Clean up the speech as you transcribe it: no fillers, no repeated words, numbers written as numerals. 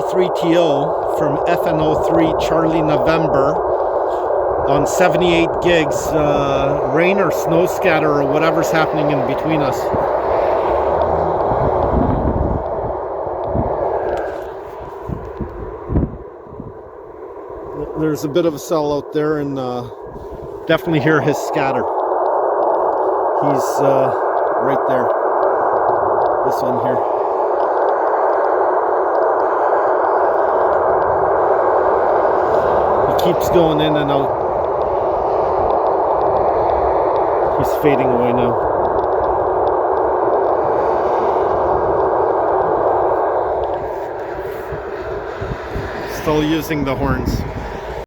VA3TO from FN03 Charlie November on 78 gigs, rain or snow scatter or whatever's happening in between us. There's a bit of a cell out there, and definitely hear his scatter. He's right there. This one here. He keeps going in and out. He's fading away now. Still using the horns.